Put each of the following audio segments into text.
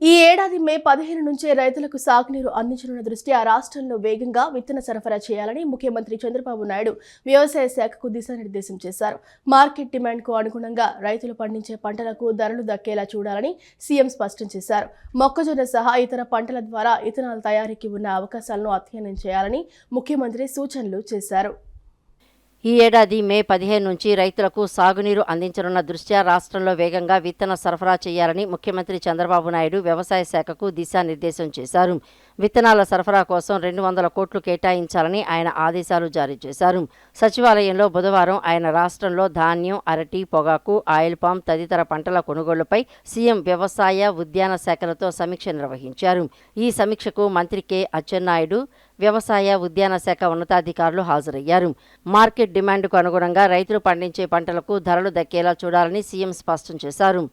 ఈ ఏడాది మే 15 నుంచే రైతులకు సాగునీరు అందించనున్న దృష్ట్యా రాష్ట్రంలో వేగంగా విత్తన సరఫరా చేయాలని ముఖ్యమంత్రి చంద్రబాబు నాయుడు వ్యవసాయ శాఖకు దిశానిర్దేశం చేశారు. మార్కెట్ డిమాండ్కు అనుగుణంగా రైతులు పండించే పంటలకు ధరలు దక్కేలా చూడాలని సీఎం స్పష్టం చేశారు. మొక్కజొన్న సహా ఇతర పంటల ద్వారా ఇథనాల్ తయారీకి ఉన్న అవకాశాలను అధ్యయనం చేయాలని ముఖ్యమంత్రి సూచనలు చేశారు. ఈ ఏడాది మే 15 నుంచి రైతులకు సాగునీరు అందించనున్న దృష్ట్యా రాష్ట్రంలో వేగంగా విత్తన సరఫరా చేయాలని ముఖ్యమంత్రి చంద్రబాబు నాయుడు వ్యవసాయ శాఖకు దిశానిర్దేశం చేశారు. విత్తనాల సరఫరా కోసం 200 కోట్లు కేటాయించాలని ఆయన ఆదేశాలు జారీ చేశారు. సచివాలయంలో బుధవారం ఆయన రాష్ట్రంలో ధాన్యం, అరటి, పొగాకు, ఆయిల్ పామ్ తదితర పంటల కొనుగోలుపై సీఎం వ్యవసాయ, ఉద్యాన శాఖలతో సమీక్ష నిర్వహించారు. ఈ సమీక్షకు మంత్రి కె అచ్చెన్నాయుడు, వ్యవసాయ, ఉద్యాన శాఖ ఉన్నతాధికారులు హాజరయ్యారు. మార్కెట్ డిమాండ్కు అనుగుణంగా రైతులు పండించే పంటలకు ధరలు దక్కేలా చూడాలని సీఎం స్పష్టం చేశారు.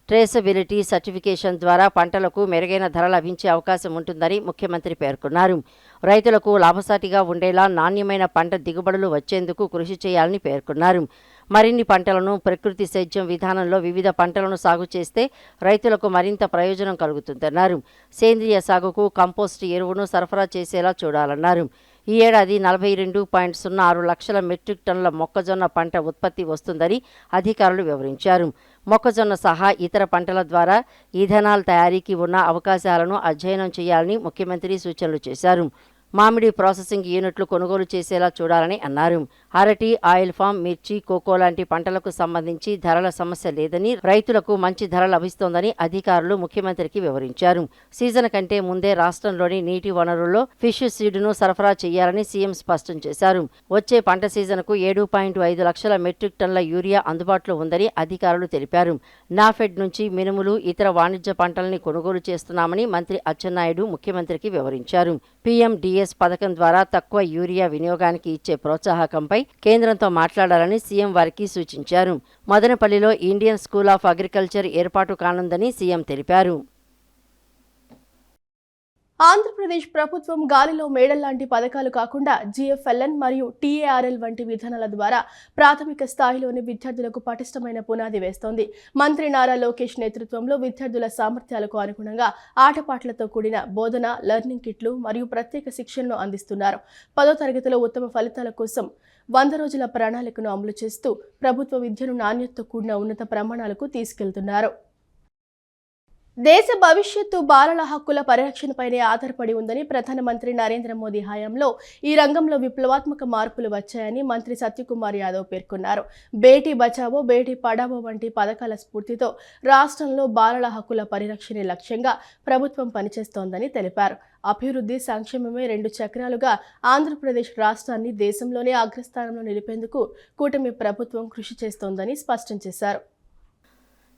ట్రేసబిలిటీ సర్టిఫికేషన్ ద్వారా పంటలకు మెరుగైన ధర లభించే అవకాశం ఉంటుందని ముఖ్యమంత్రి పేర్కొన్నారు. రైతులకు లాభసాటిగా ఉండేలా నాణ్యమైన పంట దిగుబడులు వచ్చేందుకు కృషి చేయాలని పేర్కొన్నారు. మరిన్ని పంటలను ప్రకృతి సేద్యం విధానంలో వివిధ పంటలను సాగు చేస్తే రైతులకు మరింత ప్రయోజనం కలుగుతుందన్నారు. సేంద్రియ సాగుకు కంపోస్ట్ ఎరువును సరఫరా చేసేలా చూడాలన్నారు. ఈ ఏడాది 42.06 లక్షల మెట్రిక్ టన్నుల మొక్కజొన్న పంట ఉత్పత్తి వస్తుందని అధికారులు వివరించారు. మొక్కజొన్న సహా ఇతర పంటల ద్వారా ఇథనాల్ తయారీకి ఉన్న అవకాశాలను అధ్యయనం చేయాలని ముఖ్యమంత్రి సూచనలు చేశారు. మామిడి ప్రాసెసింగ్ యూనిట్లు కొనుగోలు చేసేలా చూడాలని అన్నారు. అరటి, ఆయిల్ ఫామ్, మిర్చి, కోకో లాంటి పంటలకు సంబంధించి ధరల సమస్య లేదని, రైతులకు మంచి ధర లభిస్తోందని అధికారులు ముఖ్యమంత్రికి వివరించారు. సీజన్ కంటే ముందే రాష్ట్రంలోని నీటి వనరుల్లో ఫిష్ సీడ్ను సరఫరా చేయాలని సీఎం స్పష్టం చేశారు. వచ్చే పంట సీజన్కు 7.5 లక్షల మెట్రిక్ టన్నుల యూరియా అందుబాటులో ఉందని అధికారులు తెలిపారు. నాఫెడ్ నుంచి మినుములు, ఇతర వాణిజ్య పంటల్ని కొనుగోలు చేస్తున్నామని మంత్రి అచ్చెన్నాయుడు ముఖ్యమంత్రికి వివరించారు. PMDS పథకం ద్వారా తక్కువ యూరియా వినియోగానికి ఇచ్చే ప్రోత్సాహకంపై కేంద్రంతో మాట్లాడాలని సీఎం వారికి సూచించారు. మదనపల్లిలో ఇండియన్ స్కూల్ ఆఫ్ అగ్రికల్చర్ ఏర్పాటు కానుందని సీఎం తెలిపారు. ఆంధ్రప్రదేశ్ ప్రభుత్వం గాలిలో మేడల్లాంటి పథకాలు కాకుండా GFLN మరియు TARL వంటి విధానాల ద్వారా ప్రాథమిక స్థాయిలోని విద్యార్థులకు పటిష్టమైన పునాది వేస్తోంది. మంత్రి నారా లోకేష్ నేతృత్వంలో విద్యార్థుల సామర్థ్యాలకు అనుగుణంగా ఆటపాటలతో కూడిన బోధన, లెర్నింగ్ కిట్లు మరియు ప్రత్యేక శిక్షణను అందిస్తున్నారు. 10వ తరగతిలో ఉత్తమ ఫలితాల కోసం 100 రోజుల ప్రణాళికను అమలు చేస్తూ ప్రభుత్వ విద్యను నాణ్యతతో కూడిన ఉన్నత ప్రమాణాలకు తీసుకెళ్తున్నారు. దేశ భవిష్యత్తు బాలల హక్కుల పరిరక్షణపైనే ఆధారపడి ఉందని ప్రధానమంత్రి నరేంద్ర మోదీ హయాంలో ఈ రంగంలో విప్లవాత్మక మార్పులు వచ్చాయని మంత్రి సత్యకుమార్ యాదవ్ పేర్కొన్నారు. బేటీ బచావో, బేటీ పడావో వంటి పథకాల స్ఫూర్తితో రాష్ట్రంలో బాలల హక్కుల పరిరక్షణే లక్ష్యంగా ప్రభుత్వం పనిచేస్తోందని తెలిపారు. అభివృద్ధి, సంక్షేమమే 2 చక్రాలుగా ఆంధ్రప్రదేశ్ రాష్ట్రాన్ని దేశంలోనే అగ్రస్థానంలో నిలిపేందుకు కూటమి ప్రభుత్వం కృషి చేస్తోందని స్పష్టం చేశారు.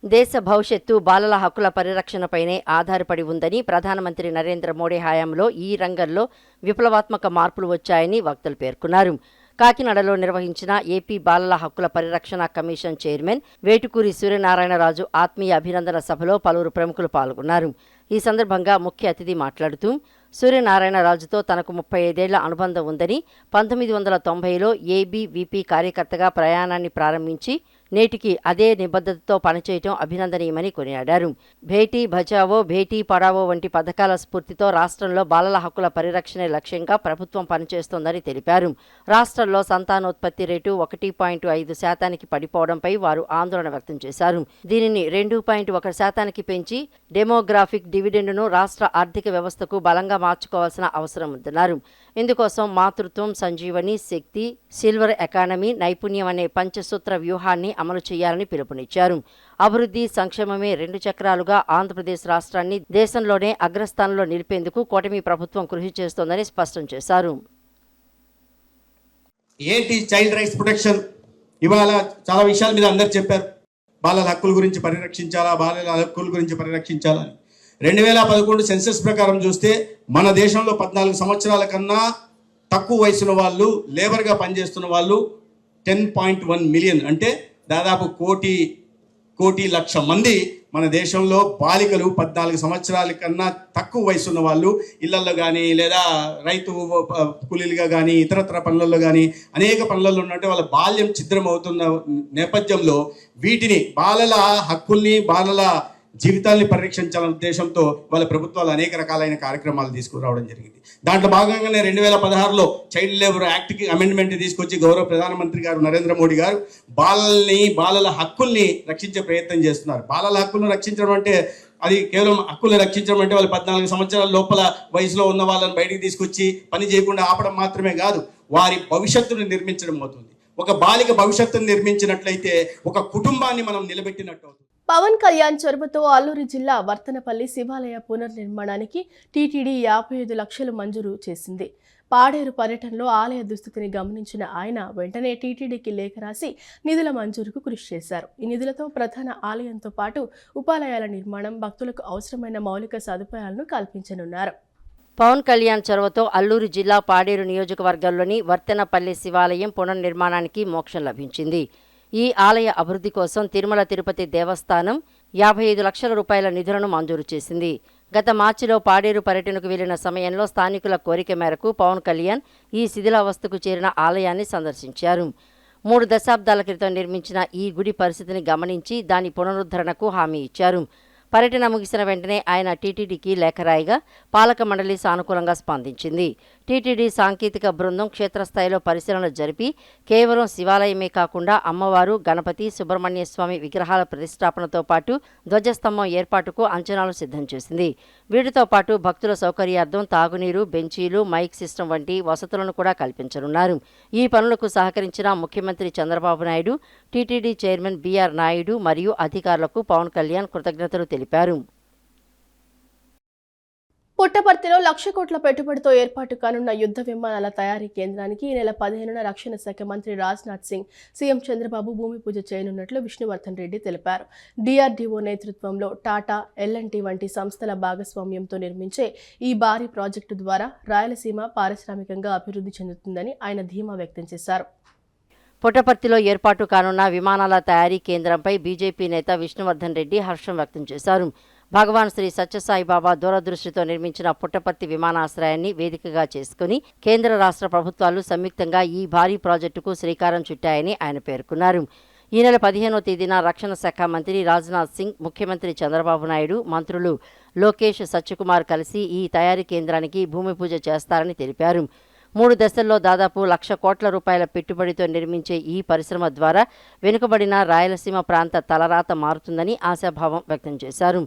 దేశ భవిష్యత్తు బాలల హక్కుల పరిరక్షణపైనే ఆధారపడి ఉందని ప్రధానమంత్రి నరేంద్ర మోడీ హయాంలో ఈ రంగంలో విప్లవాత్మక మార్పులు వచ్చాయని వక్తలు పేర్కొన్నారు. కాకినాడలో నిర్వహించిన ఏపీ బాలల హక్కుల పరిరక్షణ కమిషన్ చైర్మన్ వేటుకూరి సూర్యనారాయణరాజు ఆత్మీయ అభినందన సభలో పలువురు ప్రముఖులు పాల్గొన్నారు. ఈ సందర్భంగా ముఖ్య అతిథి మాట్లాడుతూ సూర్యనారాయణరాజుతో తనకు 35 ఏళ్ల అనుబంధం ఉందని, 1990లో ABVP కార్యకర్తగా ప్రయాణాన్ని ప్రారంభించి నేటికి అదే నిబద్ధతతో పనిచేయటం అభినందనీయమని కొనియాడారు. బేటీ బచావో, బేటీ పడావో వంటి పథకాల స్ఫూర్తితో రాష్ట్రంలో బాలల హక్కుల పరిరక్షణే లక్ష్యంగా ప్రభుత్వం పనిచేస్తోందని తెలిపారు. రాష్ట్రంలో సంతానోత్పత్తి రేటు 1.5% పడిపోవడంపై వారు ఆందోళన వ్యక్తం చేశారు. దీనిని 2.1% పెంచి డెమోగ్రాఫిక్ డివిడెండ్ను రాష్ట్ర ఆర్థిక వ్యవస్థకు బలంగా మార్చుకోవాల్సిన అవసరం ఉందన్నారు. ఇందుకోసం మాతృత్వం, సంజీవని, శక్తి, సిల్వర్ ఎకానమీ, నైపుణ్యం అనే పంచసూత్ర వ్యూహాన్ని అమలు చేయాలని పిలుపునిచ్చారు. అభివృద్ధి, సంక్షేమమే 2 చక్రాలుగా ఆంధ్రప్రదేశ్ రాష్ట్రాన్ని దేశంలోనే అగ్రస్థానంలో నిలిపేందుకు కూటమి ప్రభుత్వం కృషి చేస్తోందని స్పష్టం చేశారు. ఏంటి చైల్డ్ రైట్స్ ప్రొటెక్షన్? ఇవాళ చాలా విషయాల మీద అందరు చెప్పారు. బాలల హక్కుల గురించి పరిరక్షించాలా, బాలల హక్కుల గురించి పరిరక్షించాలని. 2011 సెన్సస్ ప్రకారం చూస్తే మన దేశంలో 14 సంవత్సరాల కన్నా తక్కువ వయసున్న వాళ్ళు, లేబర్గా పనిచేస్తున్న వాళ్ళు 10.1 మిలియన్, అంటే దాదాపు కోటి లక్ష మంది మన దేశంలో బాలికలు 14 సంవత్సరాల కన్నా తక్కువ వయసున్న వాళ్ళు ఇళ్లలో కానీ, లేదా రైతు కూలీలుగా కానీ, ఇతరత్ర పనులలో కానీ, అనేక పనులలో ఉన్నట్టు వాళ్ళ బాల్యం ఛిద్రం అవుతున్న నేపథ్యంలో వీటిని, బాలల హక్కుల్ని, బాలల జీవితాల్ని పరిరక్షించాలనే ఉద్దేశంతో వాళ్ళ ప్రభుత్వాలు అనేక రకాలైన కార్యక్రమాలు తీసుకురావడం జరిగింది. దాంట్లో భాగంగానే 2016లో చైల్డ్ లేబర్ యాక్ట్కి అమెండ్మెంట్ తీసుకొచ్చి గౌరవ ప్రధానమంత్రి గారు నరేంద్ర మోడీ గారు బాలల హక్కుల్ని రక్షించే ప్రయత్నం చేస్తున్నారు. బాలల హక్కులను రక్షించడం అంటే అది కేవలం హక్కులు రక్షించడం అంటే వాళ్ళు 14 సంవత్సరాల లోపల వయసులో ఉన్న వాళ్ళని బయటికి తీసుకొచ్చి పని చేయకుండా ఆపడం మాత్రమే కాదు, వారి భవిష్యత్తును నిర్మించడం అవుతుంది. ఒక బాలిక భవిష్యత్తును నిర్మించినట్లయితే ఒక కుటుంబాన్ని మనం నిలబెట్టినట్టు అవుతుంది. పవన్ కళ్యాణ్ చొరవతో అల్లూరి జిల్లా వర్తనపల్లి శివాలయ పునర్నిర్మాణానికి టీటీడీ 55 లక్షలు మంజూరు చేసింది. పాడేరు పర్యటనలో ఆలయ దుస్థితిని గమనించిన ఆయన వెంటనే టీటీడీకి లేఖ రాసి నిధుల మంజూరుకు కృషి చేశారు. ఈ నిధులతో ప్రధాన ఆలయంతో పాటు ఉపాలయాల నిర్మాణం, భక్తులకు అవసరమైన మౌలిక సదుపాయాలను కల్పించనున్నారు. పవన్ కళ్యాణ్ చొరవతో అల్లూరు జిల్లా పాడేరు నియోజకవర్గంలోని వర్తెనపల్లి శివాలయం పునర్నిర్మాణానికి మోక్షం లభించింది. ఈ ఆలయ అభివృద్ధి కోసం తిరుమల తిరుపతి దేవస్థానం 55 లక్షల రూపాయల నిధులను మంజూరు చేసింది. గత మార్చిలో పాడేరు పర్యటనకు వెళ్లిన సమయంలో స్థానికుల కోరిక మేరకు పవన్ కళ్యాణ్ ఈ శిథిలావస్థకు చేరిన ఆలయాన్ని సందర్శించారు. 3 దశాబ్దాల క్రితం నిర్మించిన ఈ గుడి పరిస్థితిని గమనించి దాని పునరుద్ధరణకు హామీ ఇచ్చారు. పర్యటన ముగిసిన వెంటనే ఆయన టీటీడీకి లేఖ రాయగా పాలక మండలి సానుకూలంగా స్పందించింది. టీటీడీ సాంకేతిక బృందం క్షేత్రస్థాయిలో పరిశీలన జరిపి కేవలం శివాలయమే కాకుండా అమ్మవారు, గణపతి, సుబ్రహ్మణ్య స్వామి విగ్రహాల ప్రతిష్టాపనతో పాటు ధ్వజస్తంభం ఏర్పాటుకు అంచనాలు సిద్ధం చేసింది. వీటితో పాటు భక్తుల సౌకర్యార్థం తాగునీరు, బెంచీలు, మైక్ సిస్టమ్ వంటి వసతులను కూడా కల్పించనున్నారు. ఈ పనులకు సహకరించిన ముఖ్యమంత్రి Chandrababu Naidu, TTD chairman BR Naidu మరియు అధికారులకు పవన్ కళ్యాణ్ కృతజ్ఞతలు తెలిపారు. పుట్టపర్తిలో 1,00,000 కోట్ల పెట్టుబడితో ఏర్పాటు కానున్న యుద్ధ విమానాల తయారీ కేంద్రానికి ఈ నెల 15న రక్షణ శాఖ మంత్రి రాజ్నాథ్ సింగ్, సీఎం చంద్రబాబు భూమి పూజ చేయనున్నట్లు విష్ణువర్ధన్ రెడ్డి తెలిపారు. DRDO నేతృత్వంలో టాటా, L&T వంటి సంస్థల భాగస్వామ్యంతో నిర్మించే ఈ భారీ ప్రాజెక్టు ద్వారా రాయలసీమ పారిశ్రామికంగా అభివృద్ధి చెందుతుందని ఆయన ధీమా వ్యక్తం చేశారు. పుట్టపర్తిలో ఏర్పాటు కానున్న విమానాల తయారీ కేంద్రంపై బీజేపీ నేత విష్ణువర్ధన్ రెడ్డి హర్షం వ్యక్తం చేశారు. భగవాన్ శ్రీ సత్యసాయిబాబా దూరదృష్టితో నిర్మించిన పుట్టపర్తి విమానాశ్రయాన్ని వేదికగా చేసుకుని కేంద్ర రాష్ట్ర ప్రభుత్వాలు సంయుక్తంగా ఈ భారీ ప్రాజెక్టుకు శ్రీకారం చుట్టాయని ఆయన పేర్కొన్నారు. ఈ నెల 15వ తేదీన రక్షణ శాఖ మంత్రి రాజ్నాథ్ సింగ్, ముఖ్యమంత్రి చంద్రబాబు నాయుడు, మంత్రులు లోకేష్, సత్యకుమార్ కలిసి ఈ తయారీ కేంద్రానికి భూమి పూజ చేస్తారని తెలిపారు. 3 దశల్లో దాదాపు 1,00,000 కోట్ల రూపాయల పెట్టుబడితో నిర్మించే ఈ పరిశ్రమ ద్వారా వెనుకబడిన రాయలసీమ ప్రాంత తలరాత మారుతుందని ఆశాభావం వ్యక్తం చేశారు.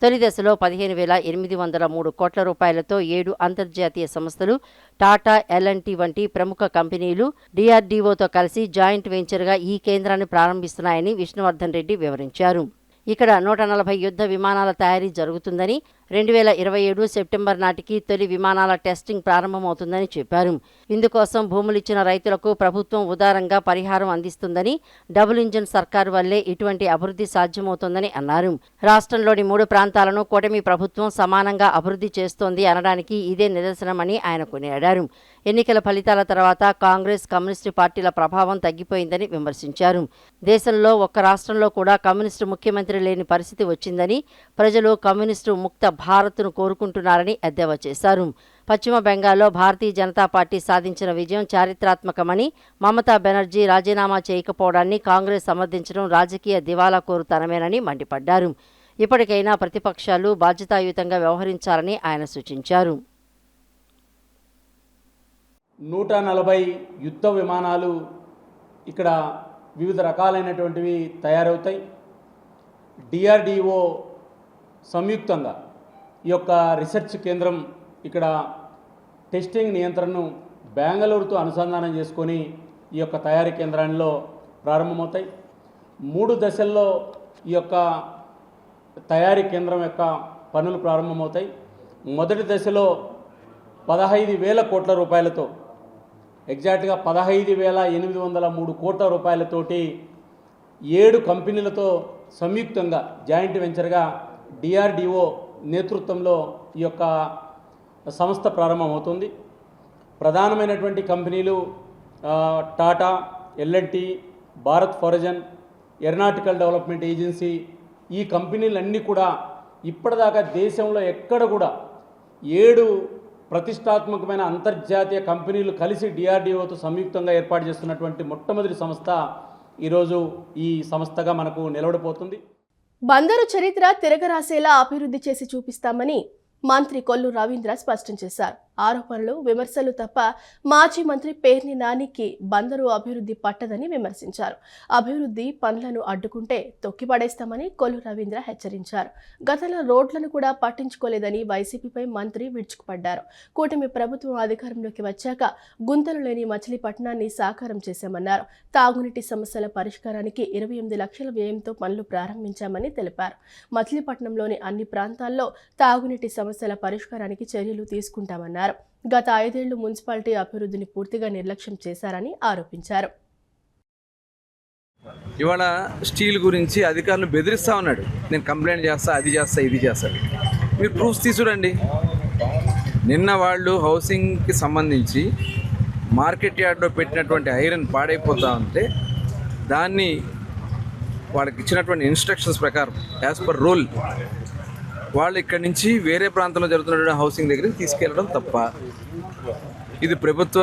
తొలి దశలో 15,803 కోట్ల రూపాయలతో 7 అంతర్జాతీయ సంస్థలు, టాటా, L&T వంటి ప్రముఖ కంపెనీలు DRDOతో కలిసి జాయింట్ వెంచర్గా ఈ కేంద్రాన్ని ప్రారంభిస్తున్నాయని విష్ణువర్ధన్ రెడ్డి వివరించారు. ఇక్కడ 140 యుద్ధ విమానాల తయారీ జరుగుతుందని, 2027 సెప్టెంబర్ నాటికి తొలి విమానాల టెస్టింగ్ ప్రారంభమవుతుందని చెప్పారు. ఇందుకోసం భూములిచ్చిన రైతులకు ప్రభుత్వం ఉదారంగా పరిహారం అందిస్తుందని, డబుల్ ఇంజిన్ సర్కారు వల్లే ఇటువంటి అభివృద్ధి సాధ్యమవుతోందని అన్నారు. రాష్ట్రంలోని 3 ప్రాంతాలను కూటమి ప్రభుత్వం సమానంగా అభివృద్ధి చేస్తోంది అనడానికి ఇదే నిదర్శనమని ఆయన కొనియాడారు. ఎన్నికల ఫలితాల తర్వాత కాంగ్రెస్, కమ్యూనిస్టు పార్టీల ప్రభావం తగ్గిపోయిందని విమర్శించారు. దేశంలో ఒక్క రాష్ట్రంలో కూడా కమ్యూనిస్టు ముఖ్యమంత్రి లేని పరిస్థితి వచ్చిందని, ప్రజలు కమ్యూనిస్టు ముక్త భారత్ను కోరుకుంటున్నారని ఎద్దేవా చేశారు. పశ్చిమ బెంగాల్లో భారతీయ జనతా పార్టీ సాధించిన విజయం చారిత్రాత్మకమని, మమతా బెనర్జీ రాజీనామా చేయకపోవడాన్ని కాంగ్రెస్ సమర్థించడం రాజకీయ దివాలా కోరుతనమేనని మండిపడ్డారు. ఇప్పటికైనా ప్రతిపక్షాలు బాధ్యతాయుతంగా వ్యవహరించాలని ఆయన సూచించారు. 140 యుద్ధ విమానాలు ఇక్కడ వివిధ రకాలైనటువంటివి తయారవుతాయి. DRDO సంయుక్తంగా ఈ యొక్క రీసెర్చ్ కేంద్రం ఇక్కడ టెస్టింగ్ నియంత్రణను బెంగళూరుతో అనుసంధానం చేసుకొని ఈ యొక్క తయారీ కేంద్రంలో ప్రారంభమవుతాయి. 3 దశల్లో ఈ యొక్క తయారీ కేంద్రం యొక్క పనులు ప్రారంభమవుతాయి. మొదటి దశలో 15,000 కోట్ల రూపాయలతో, ఎగ్జాక్ట్గా 15,803 కోట్ల రూపాయలతోటి 7 కంపెనీలతో సంయుక్తంగా జాయింట్ వెంచర్గా DRDO నేతృత్వంలో ఈ యొక్క సంస్థ ప్రారంభమవుతుంది. ప్రధానమైనటువంటి కంపెనీలు Tata, L&T, Bharat Forge, aeronautical development agency. ఈ కంపెనీలన్నీ కూడా ఇప్పటిదాకా దేశంలో ఎక్కడ కూడా 7 ప్రతిష్టాత్మకమైన అంతర్జాతీయ కంపెనీలు కలిసి DRDOతో సంయుక్తంగా ఏర్పాటు చేస్తున్నటువంటి మొట్టమొదటి సంస్థ ఈరోజు ఈ సంస్థగా మనకు నిలబడిపోతుంది. బందరు చరిత్ర తిరగరాసేలా అభివృద్ధి చేసి చూపిస్తామని మంత్రి కొల్లు రవీంద్ర స్పష్టం చేశారు. ఆరోపణలు, విమర్శలు తప్ప మాజీ మంత్రి పేర్ని నానికి బందరు అభివృద్ధి పట్టదని విమర్శించారు. అభివృద్ధి పనులను అడ్డుకుంటే తొక్కిపడేస్తామని కొల్లు రవీంద్ర హెచ్చరించారు. గతంలో రోడ్లను కూడా పట్టించుకోలేదని వైసీపీపై మంత్రి విరుచుకుపడ్డారు. కూటమి ప్రభుత్వం అధికారంలోకి వచ్చాక గుంతలు లేని మచిలీపట్నాన్ని సాకారం చేశామన్నారు. తాగునీటి సమస్యల పరిష్కారానికి 28 లక్షల వ్యయంతో పనులు ప్రారంభించామని తెలిపారు. మచిలీపట్నంలోని అన్ని ప్రాంతాల్లో తాగునీటి సమస్యల పరిష్కారానికి చర్యలు తీసుకుంటామన్నారు. గత 5 ఏళ్లు మున్సిపాలిటీ అభివృద్ధిని పూర్తిగా నిర్లక్ష్యం చేశారని ఆరోపించారు. ఇవాళ స్టీల్ గురించి అధికారులు బెదిరిస్తా ఉన్నాడు. నేను కంప్లైంట్ చేస్తా, అది చేస్తా, ఇది చేస్తా. మీరు ప్రూఫ్స్ తీసుకురండి. నిన్న వాళ్ళు హౌసింగ్కి సంబంధించి మార్కెట్ యార్డ్లో పెట్టినటువంటి ఐరన్ పాడైపోతూ ఉంటే దాన్ని వాళ్ళకి ఇచ్చినటువంటి ఇన్స్ట్రక్షన్స్ ప్రకారం యాజ్ పర్ రూల్ వాళ్ళు ఇక్కడి నుంచి వేరే ప్రాంతంలో జరుగుతున్న హౌసింగ్ దగ్గరికి తీసుకెళ్ళడం తప్ప. ఇది ప్రభుత్వ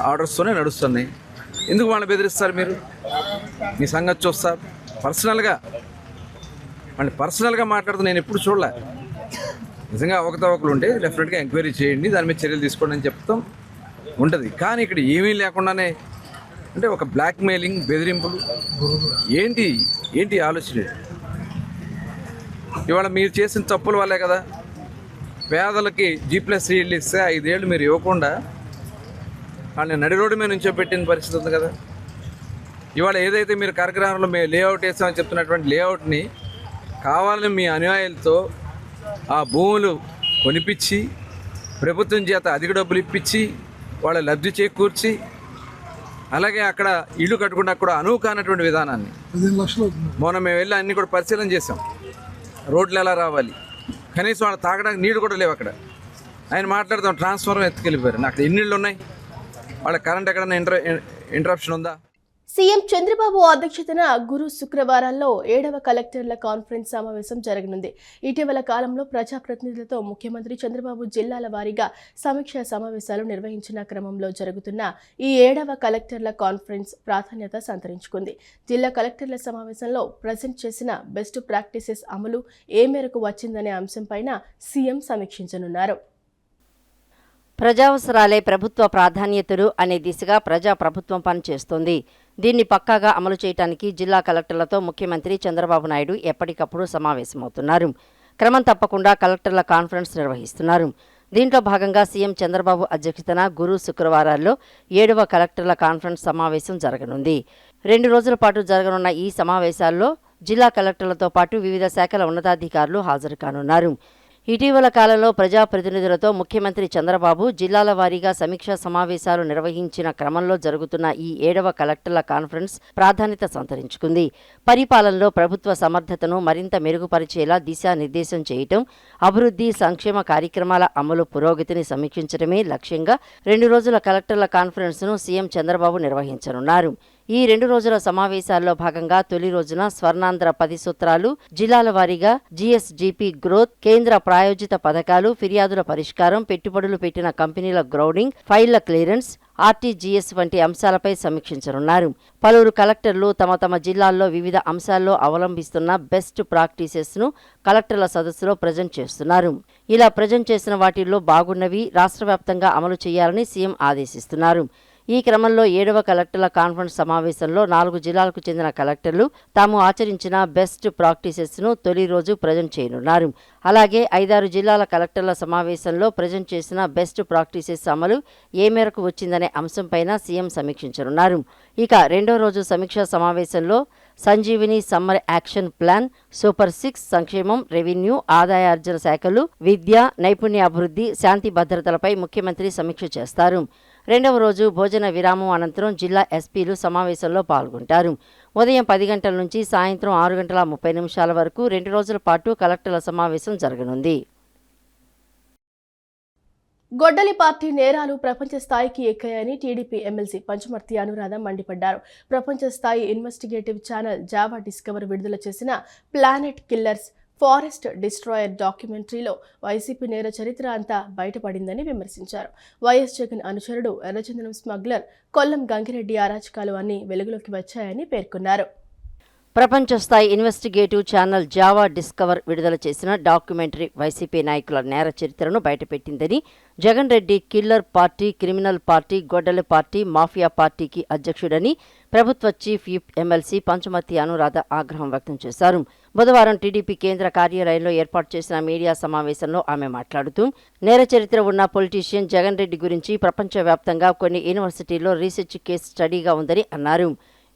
ఆర్డర్స్తోనే నడుస్తున్నాయి. ఎందుకు వాళ్ళని బెదిరిస్తారు? మీరు మీ సంగతి చూస్తారు. పర్సనల్గా మాట్లాడుతూ నేను ఎప్పుడు చూడలే. నిజంగా అవకతవకలు ఉంటే డెఫినెట్గా ఎంక్వైరీ చేయండి, దాని మీద చర్యలు తీసుకోండి అని చెప్తాం ఉంటుంది. కానీ ఇక్కడ ఏమీ లేకుండానే అంటే ఒక బ్లాక్మెయిలింగ్, బెదిరింపులు ఏంటి ఆలోచన? ఇవాళ మీరు చేసిన తప్పుల వల్లే కదా పేదలకి G+3 ఇళ్ళు ఇస్తే 5 ఏళ్ళు మీరు ఇవ్వకుండా వాళ్ళని నడి రోడ్డు మీద నుంచో పెట్టిన పరిస్థితి ఉంది కదా. ఇవాళ ఏదైతే మీరు కరగ్రహంలో మేము లేఅవుట్ వేసామని చెప్తున్నటువంటి లేఅవుట్ని కావాలని మీ అనుయాయులతో ఆ భూములు కొనిపించి ప్రభుత్వం చేత అధిక డబ్బులు ఇప్పించి వాళ్ళ లబ్ధి చేకూర్చి అలాగే అక్కడ ఇల్లు కట్టుకున్నా కూడా అనువు కానటువంటి విధానాన్ని మొన్న మేము వెళ్ళి అన్నీ కూడా పరిశీలన చేసాం. రోడ్లు ఎలా రావాలి, కనీసం వాళ్ళు తాగడానికి నీళ్ళు కూడా లేవు. అక్కడ ఆయన మాట్లాడతాం ట్రాన్స్ఫార్మర్ ఎత్తుకెళ్ళిపోయారు. అక్కడ ఎన్ని ఇళ్ళు ఉన్నాయి, వాళ్ళ కరెంట్ ఎక్కడన్నా ఇంటరప్షన్ ఉందా? సీఎం చంద్రబాబు అధ్యక్షతన గురు శుక్రవారాల్లో 7వ కలెక్టర్ల కాన్ఫరెన్స్ సమావేశం జరగనుంది. ఇటీవల కాలంలో ప్రజాప్రతినిధులతో ముఖ్యమంత్రి చంద్రబాబు జిల్లాల వారీగా సమీక్షా సమావేశాలు నిర్వహించిన క్రమంలో జరుగుతున్న ఈ 7వ కలెక్టర్ల కాన్ఫరెన్స్ ప్రాధాన్యత సంతరించుకుంది. జిల్లా కలెక్టర్ల సమావేశంలో ప్రజెంట్ చేసిన బెస్ట్ ప్రాక్టీసెస్ అమలు ఏ మేరకు వచ్చిందనే అంశంపైన సీఎం సమీక్షించనున్నారు. ప్రజావసరాలే ప్రభుత్వ ప్రాధాన్యతలు అనే దిశగా ప్రజాప్రభుత్వం పనిచేస్తోంది. దీన్ని పక్కాగా అమలు చేయడానికి జిల్లా కలెక్టర్లతో ముఖ్యమంత్రి చంద్రబాబు నాయుడు ఎప్పటికప్పుడు సమావేశమవుతున్నారు. క్రమం తప్పకుండా కలెక్టర్ల కాన్ఫరెన్స్ నిర్వహిస్తున్నారు. దీంట్లో భాగంగా సీఎం చంద్రబాబు అధ్యక్షతన గురు శుక్రవారాల్లో 7వ కలెక్టర్ల కాన్ఫరెన్స్ సమావేశం జరగనుంది. 2 రోజుల పాటు జరగనున్న ఈ సమావేశాల్లో జిల్లా కలెక్టర్లతో పాటు వివిధ శాఖల ఉన్నతాధికారులు హాజరు కానున్నారు. ఇటీవల కాలంలో ప్రజాప్రతినిధులతో ముఖ్యమంత్రి చంద్రబాబు జిల్లాల వారీగా సమీక్షా సమావేశాలు నిర్వహించిన క్రమంలో జరుగుతున్న ఈ 7వ కలెక్టర్ల కాన్ఫరెన్స్ ప్రాధాన్యత సంతరించుకుంది. పరిపాలనలో ప్రభుత్వ సమర్థతను మరింత మెరుగుపరిచేలా దిశానిర్దేశం చేయటం, అభివృద్ధి సంక్షేమ కార్యక్రమాల అమలు పురోగతిని సమీక్షించడమే లక్ష్యంగా 2 రోజుల కలెక్టర్ల కాన్ఫరెన్స్ను సీఎం చంద్రబాబు నిర్వహించనున్నారు. ఈ 2 రోజుల సమావేశాల్లో భాగంగా తొలి రోజున స్వర్ణాంధ్ర 10 సూత్రాలు, జిల్లాల వారీగా GSGP గ్రోత్, కేంద్ర ప్రాయోజిత పథకాలు, ఫిర్యాదుల పరిష్కారం, పెట్టుబడులు పెట్టిన కంపెనీల గ్రౌడింగ్, ఫైళ్ల క్లియరెన్స్, RTGS వంటి అంశాలపై సమీక్షించనున్నారు. పలువురు కలెక్టర్లు తమ జిల్లాల్లో వివిధ అంశాల్లో అవలంబిస్తున్న బెస్ట్ ప్రాక్టీసెస్ను కలెక్టర్ల సదస్సులో ప్రజెంట్ చేస్తున్నారు. ఇలా ప్రజెంట్ చేసిన వాటిల్లో బాగున్నవి రాష్ట్ర వ్యాప్తంగా అమలు చేయాలని సీఎం ఆదేశిస్తున్నారు. ఈ క్రమంలో 7వ కలెక్టర్ల కాన్ఫరెన్స్ సమావేశంలో 4 జిల్లాలకు చెందిన కలెక్టర్లు తాము ఆచరించిన బెస్ట్ ప్రాక్టీసెస్ను తొలి రోజు ప్రజెంట్ చేయనున్నారు. అలాగే 5-6 జిల్లాల కలెక్టర్ల సమావేశంలో ప్రజెంట్ చేసిన బెస్ట్ ప్రాక్టీసెస్ అమలు ఏ మేరకు వచ్చిందనే అంశంపైన సీఎం సమీక్షించనున్నారు. ఇక 2వ రోజు సమీక్షా సమావేశంలో Sanjeevini summer action plan, super 6, సంక్షేమం, రెవెన్యూ, ఆదాయార్జన శాఖలు, విద్య, నైపుణ్యాభివృద్ధి, శాంతి భద్రతలపై ముఖ్యమంత్రి సమీక్ష చేస్తారు. 2వ రోజు భోజన విరామం అనంతరం జిల్లా ఎస్పీలు సమావేశంలో పాల్గొంటారు. ఉదయం 10 గంటల నుంచి సాయంత్రం 6:30 వరకు 2 రోజుల పాటు కలెక్టర్ల సమావేశం జరగనుంది. గొడ్డలి పార్టీ నేరాలు ప్రపంచ స్థాయికి ఎక్కాయని టీడీపీ ఎమ్మెల్సీ పంచమర్తి అనురాధ మండిపడ్డారు. ప్రపంచ స్థాయి ఇన్వెస్టిగేటివ్ ఛానల్ జావా డిస్కవర్ విడుదల చేసిన ప్లానెట్ కిల్లర్స్ ఫారెస్ట్ డిస్ట్రాయర్ డాక్యుమెంటరీలో వైసీపీ నేర చరిత్ర అంతా బయటపడిందని విమర్శించారు. వైఎస్ జగన్ అనుచరుడు ఎర్రచందనం స్మగ్లర్ కొల్లం గంగిరెడ్డి అరాచకాలు అన్నీ వెలుగులోకి వచ్చాయని పేర్కొన్నారు. ప్రపంచ స్థాయి ఇన్వెస్టిగేటివ్ ఛానల్ జావా డిస్కవర్ విడుదల చేసిన డాక్యుమెంటరీ వైసీపీ నాయకుల నేర చరిత్రను బయటపెట్టిందని Jagan Reddy killer party, criminal party, గొడ్డలి పార్టీ, మాఫియా పార్టీకి అధ్యక్షుడని ప్రభుత్వ chief whip MLC Panchumarthi Anuradha ఆగ్రహం వ్యక్తం చేశారు. బుధవారం టీడీపీ కేంద్ర కార్యాలయంలో ఏర్పాటు చేసిన మీడియా సమావేశంలో ఆమె మాట్లాడుతూ నేర చరిత్ర ఉన్న పొలిటీషియన్ జగన్ రెడ్డి గురించి ప్రపంచవ్యాప్తంగా కొన్ని యూనివర్సిటీల్లో రీసెర్చ్ కేస్ స్టడీగా ఉందని అన్నారు.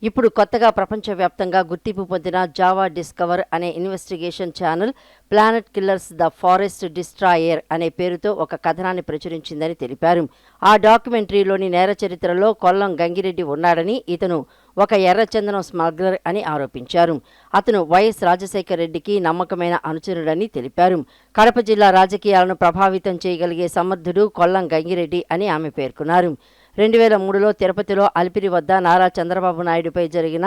ఇప్పుడు కొత్తగా ప్రపంచవ్యాప్తంగా గుర్తింపు పొందిన జావా డిస్కవర్ అనే investigation channel planet killers the forest destroyer అనే పేరుతో ఒక కథనాన్ని ప్రచురించిందని తెలిపారు. ఆ డాక్యుమెంటరీలోని నేర చరిత్రలో కొల్లం గంగిరెడ్డి ఉన్నాడని, ఇతను ఒక ఎర్రచందనం స్మగ్లర్ అని ఆరోపించారు. అతను వైఎస్ రాజశేఖర రెడ్డికి నమ్మకమైన అనుచరుడని తెలిపారు. కడప జిల్లా రాజకీయాలను ప్రభావితం చేయగలిగే సమర్థుడు కొల్లం గంగిరెడ్డి అని ఆమె పేర్కొన్నారు. 2003లో తిరుపతిలో అలిపిరి వద్ద నారా చంద్రబాబు నాయుడుపై జరిగిన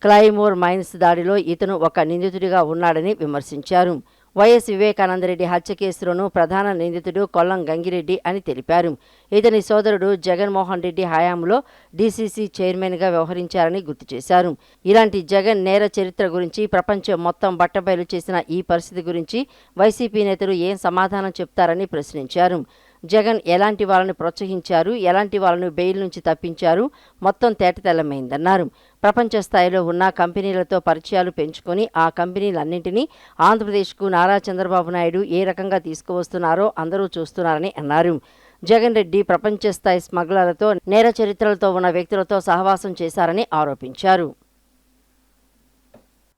క్లైమోర్ మైన్స్ దాడిలో ఇతను ఒక నిందితుడిగా ఉన్నాడని విమర్శించారు. వైఎస్ వివేకానందరెడ్డి హత్య కేసులోనూ ప్రధాన నిందితుడు కొల్లం గంగిరెడ్డి అని తెలిపారు. ఇతని సోదరుడు జగన్మోహన్ రెడ్డి హయాంలో డీసీసీ చైర్మన్గా వ్యవహరించారని గుర్తు చేశారు. ఇలాంటి జగన్ నేర చరిత్ర గురించి ప్రపంచం మొత్తం బట్టబయలు చేసిన ఈ పరిస్థితి గురించి వైసీపీ నేతలు ఏం సమాధానం చెప్తారని ప్రశ్నించారు. జగన్ ఎలాంటి వాళ్ళని ప్రోత్సహించారు, ఎలాంటి వాళ్ళను బెయిల్ నుంచి తప్పించారు, మొత్తం తేటతెల్లమైందన్నారు. ప్రపంచ స్థాయిలో ఉన్న కంపెనీలతో పరిచయాలు పెంచుకొని ఆ కంపెనీలన్నింటినీ ఆంధ్రప్రదేశ్కు నారా చంద్రబాబు నాయుడు ఏ రకంగా తీసుకువస్తున్నారో అందరూ చూస్తున్నారని అన్నారు. జగన్ రెడ్డి ప్రపంచ స్థాయి స్మగ్లర్లతో, నేర చరిత్రలతో ఉన్న వ్యక్తులతో సహవాసం చేశారని ఆరోపించారు.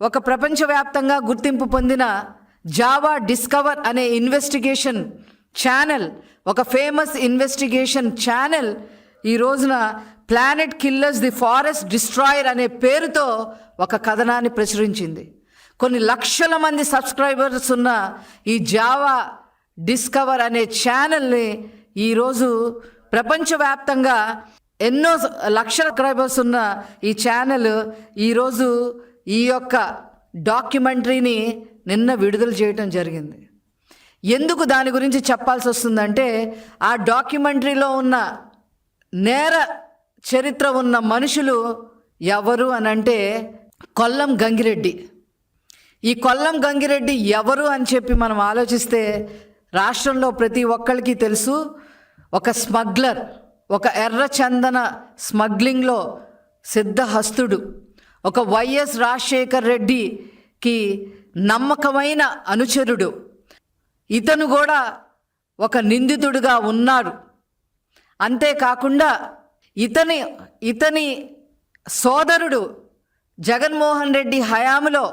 ఒక ప్రపంచవ్యాప్తంగా గుర్తింపు పొందిన జావా డిస్కవర్ అనే ఇన్వెస్టిగేషన్ ఛానల్, ఒక ఫేమస్ ఇన్వెస్టిగేషన్ ఛానల్ ఈ రోజున planet killers the forest destroyer అనే పేరుతో ఒక కథనాన్ని ప్రచురించింది. కొన్ని లక్షల మంది సబ్స్క్రైబర్స్ ఉన్న ఈ జావా డిస్కవర్ అనే ఛానల్ని ఈరోజు ప్రపంచవ్యాప్తంగా ఎన్నో లక్షల సబ్స్క్రైబర్స్ ఉన్న ఈ ఛానల్ ఈరోజు ఈ యొక్క డాక్యుమెంటరీని నిన్న విడుదల చేయటం జరిగింది. ఎందుకు దాని గురించి చెప్పాల్సి వస్తుందంటే, ఆ డాక్యుమెంటరీలో ఉన్న నేర చరిత్ర ఉన్న మనుషులు ఎవరు అనంటే కొల్లం గంగిరెడ్డి. ఈ కొల్లం గంగిరెడ్డి ఎవరు అని చెప్పి మనం ఆలోచిస్తే రాష్ట్రంలో ప్రతి ఒక్కరికి తెలుసు. ఒక స్మగ్లర్, ఒక ఎర్రచందన స్మగ్లింగ్లో సిద్ధహస్తుడు, ఒక వైఎస్ రాజశేఖర్ రెడ్డికి నమ్మకమైన అనుచరుడు. ఇతను కూడా ఒక నిందితుడిగా ఉన్నాడు. అంతేకాకుండా ఇతని సోదరుడు జగన్మోహన్ రెడ్డి హయాంలో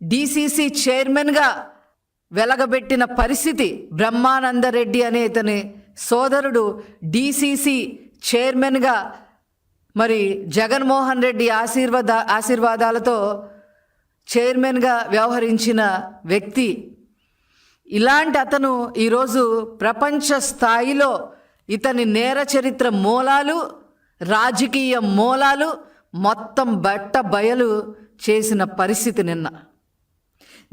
డీసీసీ చైర్మన్గా వెలగబెట్టిన పరిస్థితి. బ్రహ్మానందరెడ్డి అనే ఇతని సోదరుడు డీసీసీ చైర్మన్గా మరి జగన్మోహన్ రెడ్డి ఆశీర్వాదాలతో చైర్మన్గా వ్యవహరించిన వ్యక్తి. ఇలాంటి అతను ఈరోజు ప్రపంచ స్థాయిలో ఇతని నేర చరిత్ర మూలాలు, రాజకీయ మూలాలు మొత్తం బట్ట బయలు చేసిన పరిస్థితి నిన్న.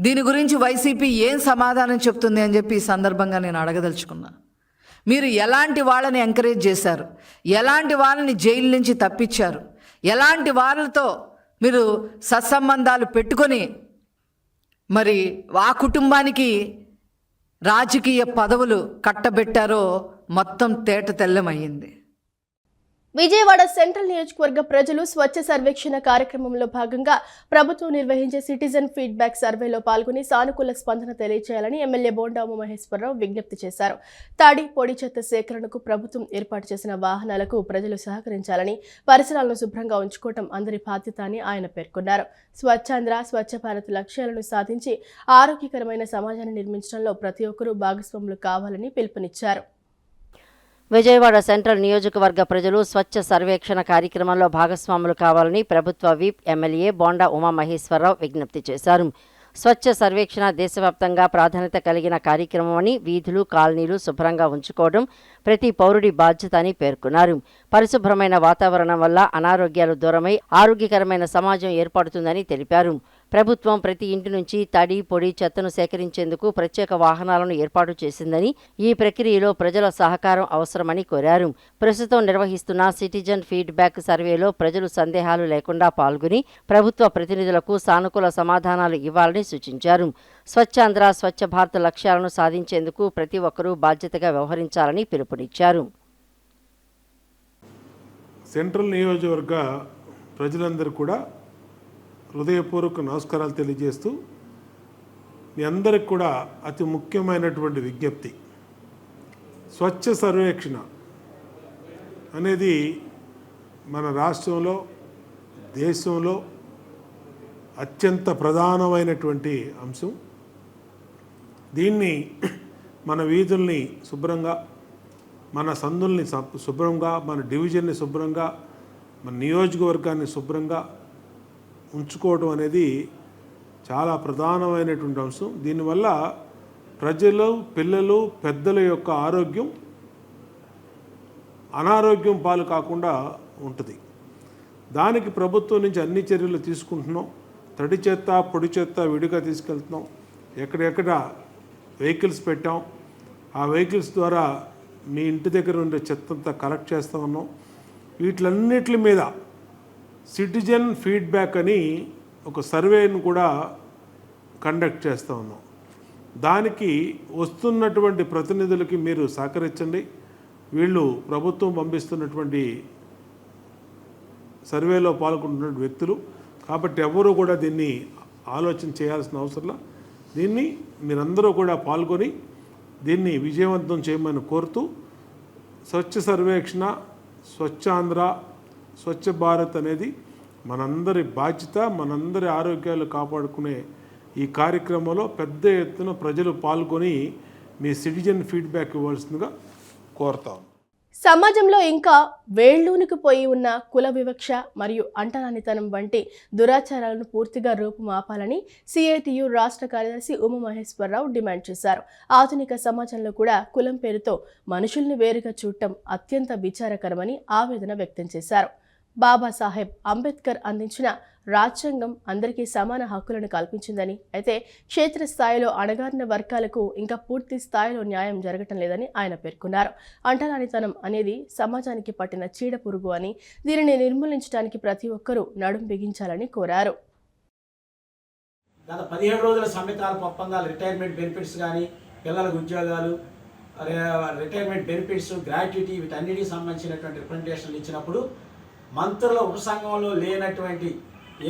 దీని గురించి వైసీపీ ఏం సమాధానం చెప్తుంది అని చెప్పి ఈ సందర్భంగా నేను అడగదలుచుకున్నా. మీరు ఎలాంటి వాళ్ళని ఎంకరేజ్ చేశారు, ఎలాంటి వాళ్ళని జైలు నుంచి తప్పించారు, ఎలాంటి వాళ్ళతో మీరు సత్సంబంధాలు పెట్టుకొని మరి ఆ కుటుంబానికి రాజకీయ పదవులు కట్టబెట్టారో మొత్తం తేట తెల్లమయ్యింది. విజయవాడ సెంట్రల్ నియోజకవర్గ ప్రజలు స్వచ్ఛ సర్వేక్షణ కార్యక్రమంలో భాగంగా ప్రభుత్వం నిర్వహించే సిటిజన్ ఫీడ్బ్యాక్ సర్వేలో పాల్గొని సానుకూల స్పందన తెలియజేయాలని ఎమ్మెల్యే బోండా ఉమామహేశ్వరరావు విజ్ఞప్తి చేశారు. తడి, పొడి చెత్త సేకరణకు ప్రభుత్వం ఏర్పాటు చేసిన వాహనాలకు ప్రజలు సహకరించాలని, పరిసరాలను శుభ్రంగా ఉంచుకోవటం అందరి బాధ్యత అని ఆయన పేర్కొన్నారు. స్వచ్ఛాంధ్ర, స్వచ్ఛ భారత్ లక్ష్యాలను సాధించి ఆరోగ్యకరమైన సమాజాన్ని నిర్మించడంలో ప్రతి ఒక్కరూ భాగస్వాములు కావాలని పిలుపునిచ్చారు. విజయవాడ సెంట్రల్ నియోజకవర్గ ప్రజలు స్వచ్ఛ సర్వేక్షణ కార్యక్రమంలో భాగస్వాములు కావాలని ప్రభుత్వ విప్ ఎమ్మెల్యే బోండా ఉమామహేశ్వరరావు విజ్ఞప్తి చేశారు. స్వచ్ఛ సర్వేక్షణ దేశవ్యాప్తంగా ప్రాధాన్యత కలిగిన కార్యక్రమమని, వీధులు, కాలనీలు శుభ్రంగా ఉంచుకోవడం ప్రతి పౌరుడి బాధ్యత అని పేర్కొన్నారు. పరిశుభ్రమైన వాతావరణం వల్ల అనారోగ్యాలు దూరమై ఆరోగ్యకరమైన సమాజం ఏర్పడుతుందని తెలిపారు. ప్రభుత్వం ప్రతి ఇంటి నుంచి తడి, పొడి చెత్తను సేకరించేందుకు ప్రత్యేక వాహనాలను ఏర్పాటు చేసిందని, ఈ ప్రక్రియలో ప్రజల సహకారం అవసరమని కోరారు. ప్రస్తుతం నిర్వహిస్తున్న సిటిజన్ ఫీడ్బ్యాక్ సర్వేలో ప్రజలు సందేహాలు లేకుండా పాల్గొని ప్రభుత్వ ప్రతినిధులకు సానుకూల సమాధానాలు ఇవ్వాలని సూచించారు. స్వచ్ఛాంధ్ర, స్వచ్ఛ భారత్ లక్ష్యాలను సాధించేందుకు ప్రతి ఒక్కరూ బాధ్యతగా వ్యవహరించాలని పిలుపునిచ్చారు. సెంట్రల్ నియోజకవర్గ ప్రజలందరూ కూడా హృదయపూర్వక నమస్కారాలు తెలియజేస్తూ, మీ అందరికి కూడా అతి ముఖ్యమైనటువంటి విజ్ఞప్తి, స్వచ్ఛ సర్వేక్షణ అనేది మన రాష్ట్రంలో, దేశంలో అత్యంత ప్రధానమైనటువంటి అంశం. దీన్ని మన వీధుల్ని శుభ్రంగా, మన సందుల్ని శుభ్రంగా, మన డివిజన్ని శుభ్రంగా, మన నియోజకవర్గాన్ని శుభ్రంగా ఉంచుకోవడం అనేది చాలా ప్రధానమైనటువంటి అంశం. దీనివల్ల ప్రజలు, పిల్లలు, పెద్దల యొక్క ఆరోగ్యం అనారోగ్యం పాలు కాకుండా ఉంటుంది. దానికి ప్రభుత్వం నుంచి అన్ని చర్యలు తీసుకుంటున్నాం. తడి చెత్త, పొడి చెత్త విడిగా తీసుకెళ్తున్నాం. ఎక్కడెక్కడ వెహికల్స్ పెట్టాం. ఆ వెహికల్స్ ద్వారా మీ ఇంటి దగ్గర ఉండే చెత్త అంతా కలెక్ట్ చేస్తూ ఉన్నాం. వీటిలన్నిటి మీద సిటిజన్ ఫీడ్బ్యాక్ అని ఒక సర్వేను కూడా కండక్ట్ చేస్తూ ఉన్నాం. దానికి వస్తున్నటువంటి ప్రతినిధులకి మీరు సహకరించండి. వీళ్ళు ప్రభుత్వం పంపిస్తున్నటువంటి సర్వేలో పాల్గొంటున్న వ్యక్తులు కాబట్టి ఎవరు కూడా దీన్ని ఆలోచన చేయాల్సిన అవసరం. దీన్ని మీరందరూ కూడా పాల్గొని దీన్ని విజయవంతం చేయమని కోరుతూ, స్వచ్ఛ సర్వేక్షణ, స్వచ్ఛాంధ్ర, స్వచ్ఛ భారత్ అనేది మనందరి బాధ్యత. మనందరి ఆరోగ్యాలు కాపాడుకునే ఈ కార్యక్రమంలో పెద్ద ఎత్తున ప్రజలు పాల్గొని మీ సిటిజన్ ఫీడ్బ్యాక్ ఇవ్వాల్సిందిగా కోరుతాం. సమాజంలో ఇంకా వేళ్లూనికిపోయి ఉన్న కుల వివక్ష మరియు అంటరానితనం వంటి దురాచారాలను పూర్తిగా రూపుమాపాలని సిఐటియు రాష్ట్ర కార్యదర్శి ఉమామహేశ్వరరావు డిమాండ్ చేశారు. ఆధునిక సమాజంలో కూడా కులం పేరుతో మనుషుల్ని వేరుగా చూడటం అత్యంత విచారకరమని ఆవేదన వ్యక్తం చేశారు. బాబాసాహెబ్ అంబేద్కర్ అందించిన రాజ్యాంగం అందరికీ సమాన హక్కులను కల్పించిందని, అయితే క్షేత్రస్థాయిలో అణగారిన వర్గాలకు ఇంకా పూర్తి స్థాయిలో న్యాయం జరగటం లేదని ఆయన పేర్కొన్నారు. అంటరానితనం అనేది సమాజానికి పట్టిన చీడ పురుగు అని, దీనిని నిర్మూలించడానికి ప్రతి ఒక్కరూ నడుం బిగించాలని కోరారు. గత 17 రోజుల సమ్మెకాల ఒప్పందాలు, రిటైర్మెంట్ బెనిఫిట్స్ కానీ, పిల్లలకు ఉద్యోగాలు, రిటైర్మెంట్ బెనిఫిట్స్, గ్రాట్యుటీ, వీటన్నిటికి సంబంధించినటువంటి రిప్రజెంటేషన్లు ఇచ్చినప్పుడు మంత్రుల ఉపసంఘంలో లేనటువంటి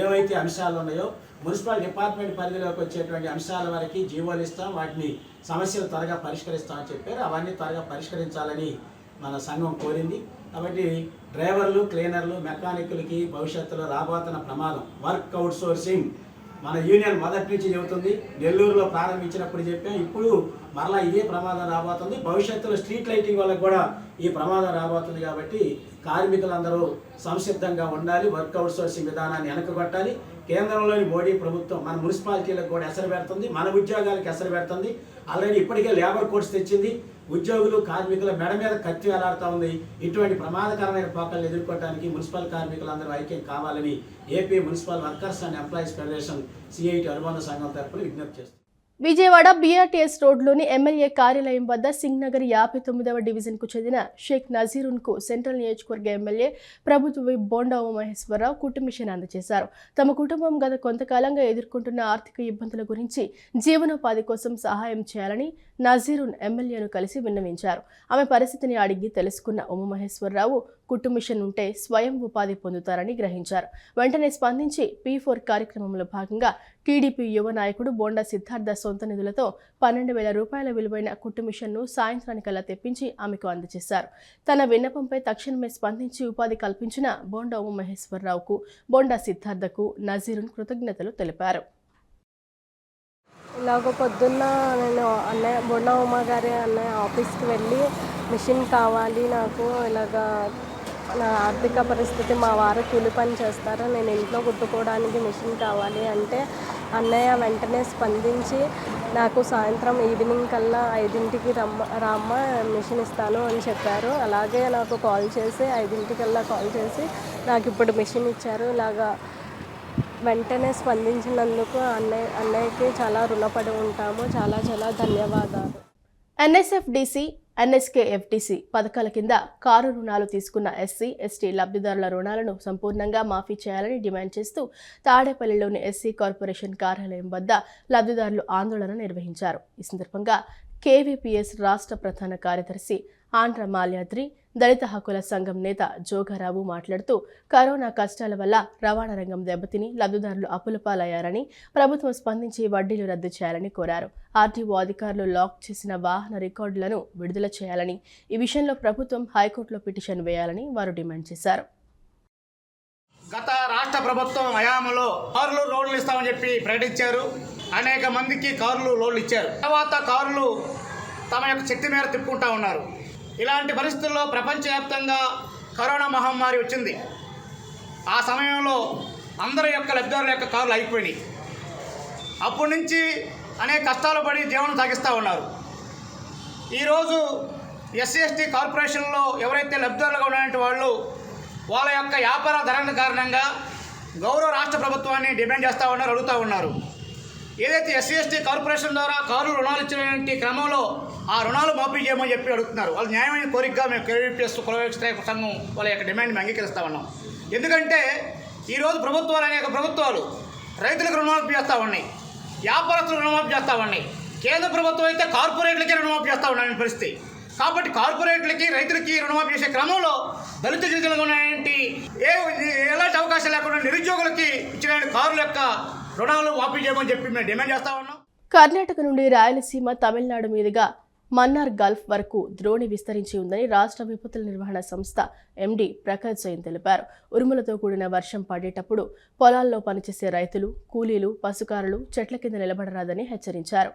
ఏవైతే అంశాలు ఉన్నాయో మున్సిపల్ డిపార్ట్మెంట్ పరిధిలోకి వచ్చేటువంటి అంశాల వరకు జీవోలు ఇస్తాం, వాటిని సమస్యలు త్వరగా పరిష్కరిస్తామని చెప్పారు. అవన్నీ త్వరగా పరిష్కరించాలని మన సంఘం కోరింది. కాబట్టి డ్రైవర్లు, క్లీనర్లు, మెకానికులకి భవిష్యత్తులో రాబోతున్న ప్రమాదం, వర్క్ అవుట్ సోర్సింగ్ మన యూనియన్ మొదటి నుంచి చెబుతుంది. నెల్లూరులో ప్రారంభించినప్పుడు చెప్పాం, ఇప్పుడు మరలా ఇదే ప్రమాదం రాబోతుంది. భవిష్యత్తులో స్ట్రీట్ లైటింగ్ వాళ్ళకి కూడా ఈ ప్రమాదం రాబోతుంది. కాబట్టి కార్మికులందరూ సంసిద్ధంగా ఉండాలి. వర్క్ అవుట్ సోర్సింగ్ విధానాన్ని వెనకగొట్టాలి. కేంద్రంలోని మోడీ ప్రభుత్వం మన మున్సిపాలిటీలకు కూడా ఎసరు పెడుతుంది, మన ఉద్యోగాలకు ఎసరు పెడుతుంది. ఆల్రెడీ ఇప్పటికే లేబర్ కోడ్స్ తెచ్చింది. ఉద్యోగులు, కార్మికుల మెడ మీద కత్తి వేలాడుతూ ఉంది. ఇటువంటి ప్రమాదకరమైన పోకలను ఎదుర్కోవడానికి మున్సిపల్ కార్మికులందరూ ఐక్యం కావాలని AP municipal workers and employees federation CIT అనుబంధ సంఘం తరఫున విజ్ఞప్తి చేస్తుంది. విజయవాడ బీఆర్టీఎస్ రోడ్లోని ఎమ్మెల్యే కార్యాలయం వద్ద సింగ్నగర్ 59వ డివిజన్కు చెందిన షేక్ నజీరున్కు సెంట్రల్ నియోజకవర్గ ఎమ్మెల్యే ప్రభుత్వ విప్ బోండా ఉమామహేశ్వరరావు కుటుంబిషన్ అందజేశారు. తమ కుటుంబం గత కొంతకాలంగా ఎదుర్కొంటున్న ఆర్థిక ఇబ్బందుల గురించి జీవనోపాధి కోసం సహాయం చేయాలని నజీరున్ ఎమ్మెల్యేను కలిసి విన్నవించారు. ఆమె పరిస్థితిని అడిగి తెలుసుకున్న ఉమామహేశ్వరరావు కుటుంబిషన్ ఉంటే స్వయం ఉపాధి పొందుతారని గ్రహించారు. వెంటనే స్పందించి P4 కార్యక్రమంలో భాగంగా టీడీపీ యువ నాయకుడు బోండా సిద్ధార్థ సొంత నిధులతో 12,000 రూపాయల విలువైన కుటుంబిషన్ను సాయంత్రానికల్లా తెప్పించి ఆమెకు అందజేశారు. తన విన్నపంపై తక్షణమే స్పందించి ఉపాధి కల్పించిన బోండా ఉమామహేశ్వరరావుకు, బోండా సిద్ధార్థకు నజీరున్ కృతజ్ఞతలు తెలిపారు. ఇలాగ పొద్దున్న నేను అన్నయ్య బోండా ఉమా గారి అన్నయ్య ఆఫీస్కి వెళ్ళి మిషన్ కావాలి నాకు, ఇలాగా నా ఆర్థిక పరిస్థితి, మా వారు కూలి పని చేస్తారు, నేను ఇంట్లో కుట్టుకోవడానికి మిషన్ కావాలి అంటే అన్నయ్య వెంటనే స్పందించి నాకు సాయంత్రం ఈవినింగ్ కల్లా 5ంటికి రామ్మ మిషన్ ఇస్తాను అని చెప్పారు. అలాగే నాకు కాల్ చేసి 5ంటికల్లా కాల్ చేసి నాకు ఇప్పుడు మిషన్ ఇచ్చారు. ఇలాగా వెంటనే స్పందించినందుకు అన్నయ్యకి చాలా రుణపడి ఉంటాము. చాలా చాలా ధన్యవాదాలు. ఎన్ఎస్ఎఫ్డిసి, ఎన్ఎస్కేఎఫ్డిసి పథకాల కింద కారు రుణాలు తీసుకున్న ఎస్సీ, ఎస్టీ లబ్ధిదారుల రుణాలను సంపూర్ణంగా మాఫీ చేయాలని డిమాండ్ చేస్తూ తాడేపల్లిలోని ఎస్సీ కార్పొరేషన్ కార్యాలయం వద్ద లబ్ధిదారులు ఆందోళన నిర్వహించారు. ఈ సందర్భంగా కేవీపీఎస్ రాష్ట్ర ప్రధాన కార్యదర్శి ఆంధ్ర మాల్యాద్రి, దళిత హక్కుల సంఘం నేత జోగారావు మాట్లాడుతూ కరోనా కష్టాల వల్ల రవాణా రంగం దెబ్బతిని లబ్ధిదారులు అప్పులపాలయ్యారని, ప్రభుత్వం స్పందించి వడ్డీలు రద్దు చేయాలని కోరారు. ఆర్టీఓ అధికారులు లాక్ చేసిన వాహన రికార్డులను విడుదల చేయాలని, ఈ విషయంలో ప్రభుత్వం హైకోర్టులో పిటిషన్ వేయాలని వారు డిమాండ్ చేశారు. గత రాష్ట్ర ప్రభుత్వం హయాంలో కార్లు లోన్లు ఇస్తామని చెప్పి ప్రకటించారు. అనేక మందికి కార్లు లోన్లు ఇచ్చారు. తర్వాత కార్లు తమ యొక్క శక్తి మేర తిప్పుకుంటా ఉన్నారు. ఇలాంటి పరిస్థితుల్లో ప్రపంచవ్యాప్తంగా కరోనా మహమ్మారి వచ్చింది. ఆ సమయంలో అందరి యొక్క లబ్ధిదారుల యొక్క కార్లు అయిపోయినాయి. అప్పటి నుంచి అనేక కష్టాలు పడి జీవనం సాగిస్తూ ఉన్నారు. ఈరోజు ఎస్సీ ఎస్టీ కార్పొరేషన్లో ఎవరైతే లబ్ధిదారులుగా ఉన్నటువంటి వాళ్ళు వాళ్ళ యొక్క వ్యాపార ధరల కారణంగా గౌరవ రాష్ట్ర ప్రభుత్వాన్ని డిమాండ్ చేస్తూ ఉన్నారు, అడుగుతూ ఉన్నారు. ఏదైతే ఎస్సీ ఎస్టీ కార్పొరేషన్ ద్వారా కారు రుణాలు ఇచ్చినటువంటి క్రమంలో ఆ రుణాలు మాఫీ చేయమని చెప్పి అడుగుతున్నారు. వాళ్ళు న్యాయమైన కోరికగా మేము కేవీపీఎస్ కుల వ్యవస్థ సంఘం వాళ్ళ యొక్క డిమాండ్ మేము అంగీకరిస్తూ ఉన్నాం. ఎందుకంటే ఈరోజు ప్రభుత్వాలు అనేక ప్రభుత్వాలు రైతులకు రుణమాఫీ చేస్తూ ఉన్నాయి, వ్యాపారస్తులకు రుణమాఫీ చేస్తూ ఉన్నాయి. కేంద్ర ప్రభుత్వం అయితే కార్పొరేట్లకే రుణమాఫీ చేస్తూ ఉన్నాయని పరిస్థితి. కాబట్టి కార్పొరేట్లకి రైతులకి రుణమాఫీ చేసే క్రమంలో దళిత గిరిజనులకు ఉన్నటువంటి ఎలాంటి అవకాశం లేకుండా నిరుద్యోగులకి ఇచ్చిన కారుల యొక్క రుణాలు మాఫీ చేయమని చెప్పి మేము డిమాండ్ చేస్తా ఉన్నాం. కర్ణాటక నుండి రాయలసీమ, తమిళనాడు మీదుగా మన్నార్ గల్ఫ్ వరకు ద్రోణి విస్తరించి ఉందని రాష్ట్ర విపత్తుల నిర్వహణ సంస్థ ఎండీ ప్రకాష్ జైన్ తెలిపారు. ఉరుములతో కూడిన వర్షం పడేటప్పుడు పొలాల్లో పనిచేసే రైతులు, కూలీలు, పశుకారులు చెట్ల కింద నిలబడరాదని హెచ్చరించారు.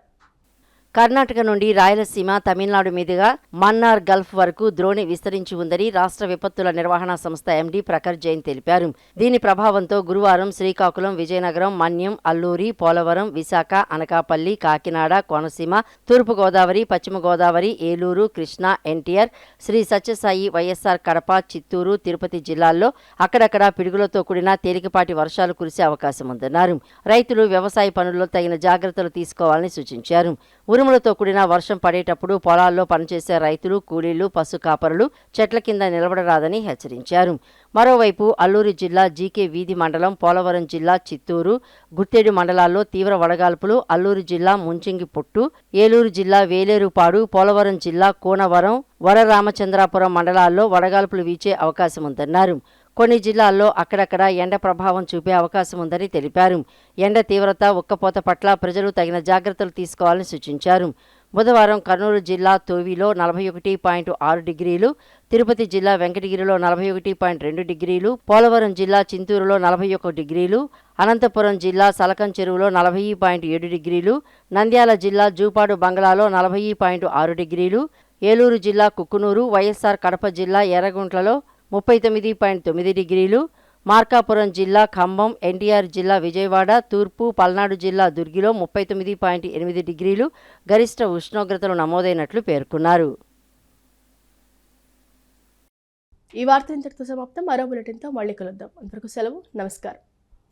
కర్ణాటక నుండి రాయలసీమ, తమిళనాడు మీదుగా మన్నార్ గల్ఫ్ వరకు ద్రోణి విస్తరించి ఉందని రాష్ట్ర విపత్తుల నిర్వహణ సంస్థ ఎండీ ప్రకాష్ జైన్ తెలిపారు. దీని ప్రభావంతో గురువారం శ్రీకాకుళం, విజయనగరం, మన్యం, అల్లూరి, పోలవరం, విశాఖ, అనకాపల్లి, కాకినాడ, కోనసీమ, తూర్పుగోదావరి, పశ్చిమ గోదావరి, ఏలూరు, కృష్ణా, ఎన్టీఆర్, శ్రీ సత్యసాయి, వైఎస్ఆర్ కడప, చిత్తూరు, తిరుపతి జిల్లాల్లో అక్కడక్కడ పిడుగులతో కూడిన తేలికపాటి వర్షాలు కురిసే అవకాశం ఉందన్నారు. రైతులు వ్యవసాయ పనుల్లో తగిన జాగ్రత్తలు తీసుకోవాలని సూచించారు. ఉరుములతో కూడిన వర్షం పడేటప్పుడు పొలాల్లో పనిచేసే రైతులు, కూలీలు, పశు కాపరులు చెట్ల కింద నిలబడరాదని హెచ్చరించారు. మరోవైపు అల్లూరి జిల్లా జీకే వీధి మండలం, పోలవరం జిల్లా చిత్తూరు, గుత్తేడు మండలాల్లో తీవ్ర వడగాల్పులు, అల్లూరు జిల్లా ముంచింగిపుట్టు, ఏలూరు జిల్లా వేలేరుపాడు, పోలవరం జిల్లా కూనవరం, వరరామచంద్రాపురం మండలాల్లో వడగాల్పులు వీచే అవకాశం ఉందన్నారు. కొన్ని జిల్లాల్లో అక్కడక్కడ ఎండ ప్రభావం చూపే అవకాశం ఉందని తెలిపారు. ఎండ తీవ్రత, ఉక్కపోత పట్ల ప్రజలు తగిన జాగ్రత్తలు తీసుకోవాలని సూచించారు. బుధవారం కర్నూలు జిల్లా తోవిలో 41.6 డిగ్రీలు, తిరుపతి జిల్లా వెంకటగిరిలో 41.2 డిగ్రీలు, పోలవరం జిల్లా చింతూరులో 41 డిగ్రీలు, అనంతపురం జిల్లా సలకం చెరువులో 40.7 డిగ్రీలు, నంద్యాల జిల్లా జూపాడు బంగ్లాలో 40.6 డిగ్రీలు, ఏలూరు జిల్లా కుక్కునూరు, వైఎస్ఆర్ కడప జిల్లా ఎర్రగుంట్లలో 39.9 డిగ్రీలు, మార్కాపురం జిల్లా ఖమ్మం, ఎన్టీఆర్ జిల్లా విజయవాడ, తూర్పు పల్నాడు జిల్లా దుర్గిలో 39.8 డిగ్రీలు గరిష్ట ఉష్ణోగ్రతలు నమోదైనట్లు పేర్కొన్నారు. ఈ వార్త ఇంతటితో సమాప్తం. మరో బులెటిన్తో మళ్ళీ కలుద్దాం. అంతవరకు సెలవు. నమస్కారం.